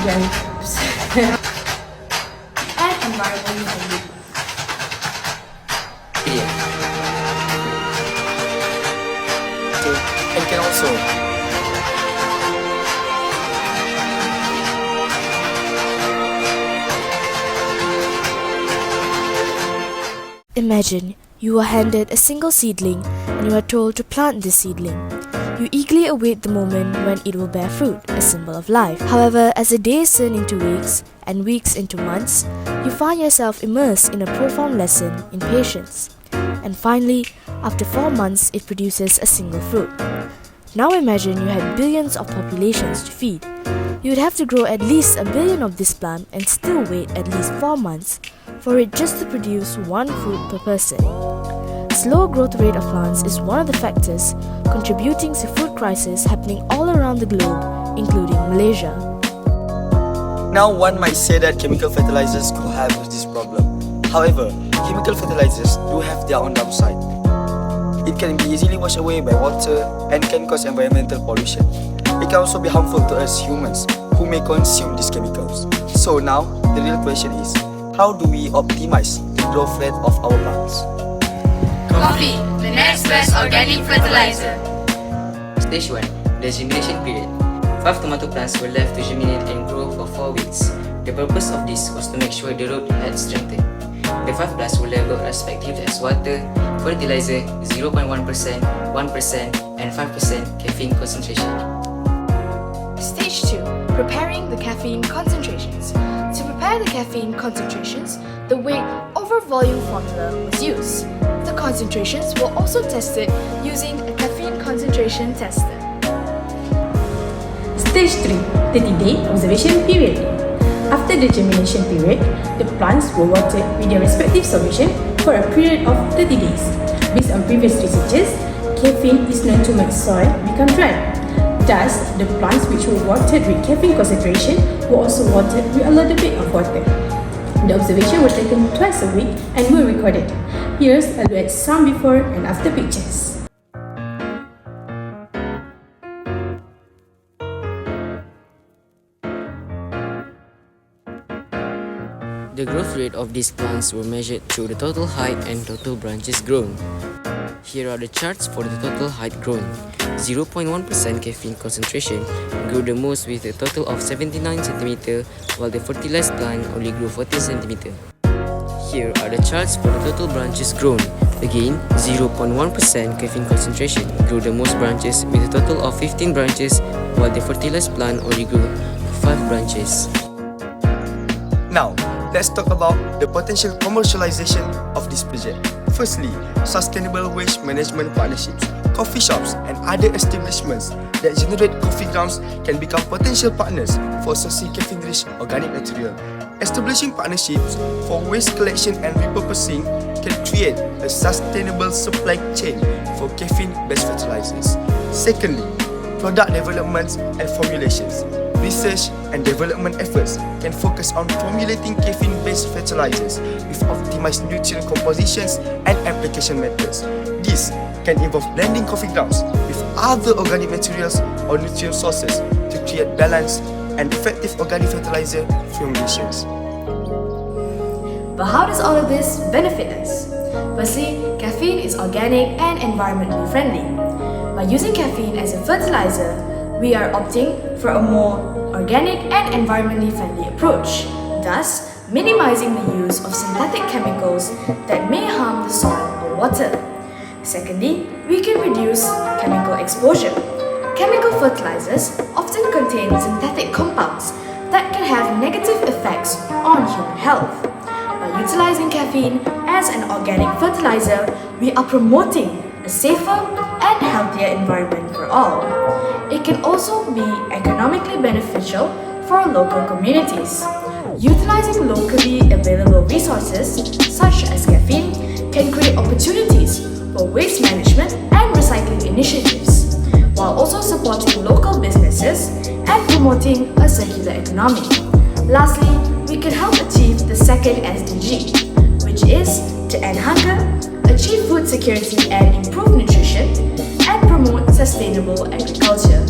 and environmentally friendly. And can also Imagine you are handed a single seedling and you are told to plant this seedling. You eagerly await the moment when it will bear fruit, a symbol of life. However, as the days turn into weeks and weeks into months, you find yourself immersed in a profound lesson in patience. And finally, after 4 months, it produces a single fruit. Now imagine you had billions of populations to feed. You would have to grow at least 1 billion of this plant and still wait at least 4 months for it just to produce 1 fruit per person. Slow growth rate of plants is one of the factors contributing to food crisis happening all around the globe, including Malaysia. Now one might say that chemical fertilizers could have this problem. However, chemical fertilizers do have their own downside. It can be easily washed away by water and can cause environmental pollution. It can also be harmful to us humans who may consume these chemicals. So now, the real question is, how do we optimize the growth rate of our plants? Coffee, the next best organic fertilizer. Stage 1, the germination period. 5 tomato plants were left to germinate and grow for 4 weeks. The purpose of this was to make sure the root had strengthened. The 5 plants were labeled respectively as water, fertilizer, 0.1%, 1%, and 5% caffeine concentration. Stage 2, preparing the caffeine concentrations. To prepare the caffeine concentrations, the weight over volume formula was used. The concentrations were also tested using a caffeine concentration tester. Stage 3, 30-day observation period. After the germination period, the plants were watered with their respective solution for a period of 30 days. Based on previous researches, caffeine is known to make soil become dry. Thus, the plants which were watered with caffeine concentration were also watered with a little bit of water. The observation was taken twice a week and were recorded. Here's a look at some before and after pictures. The growth rate of these plants were measured through the total height and total branches grown. Here are the charts for the total height grown. 0.1% caffeine concentration grew the most with a total of 79 cm, while the fertilized plant only grew 14 cm. Here are the charts for the total branches grown. Again, 0.1% caffeine concentration grew the most branches with a total of 15 branches, while the fertilized plant only grew 5 branches. Now, let's talk about the potential commercialization of this project. Firstly, sustainable waste management partnerships. Coffee shops and other establishments that generate coffee grounds can become potential partners for sourcing caffeine-rich organic material. Establishing partnerships for waste collection and repurposing can create a sustainable supply chain for caffeine-based fertilizers. Secondly, product development and formulations. Research and development efforts can focus on formulating caffeine-based fertilizers with optimized nutrient compositions and application methods. This can involve blending coffee grounds with other organic materials or nutrient sources to create balanced and effective organic fertilizer formulations. But how does all of this benefit us? Firstly, caffeine is organic and environmentally friendly. By using caffeine as a fertilizer, we are opting for a more organic and environmentally friendly approach, thus minimizing the use of synthetic chemicals that may harm the soil or water. Secondly, we can reduce chemical exposure. Chemical fertilizers often contain synthetic compounds that can have negative effects on human health. By utilizing caffeine as an organic fertilizer, we are promoting a safer and healthier environment for all. It can also be economically beneficial for local communities. Utilizing locally available resources, such as caffeine, can create opportunities for waste management and recycling initiatives, while also supporting local businesses and promoting a circular economy. Lastly, we can help achieve the second SDG, which is to end hunger, achieve food security and improve nutrition, and promote sustainable agriculture.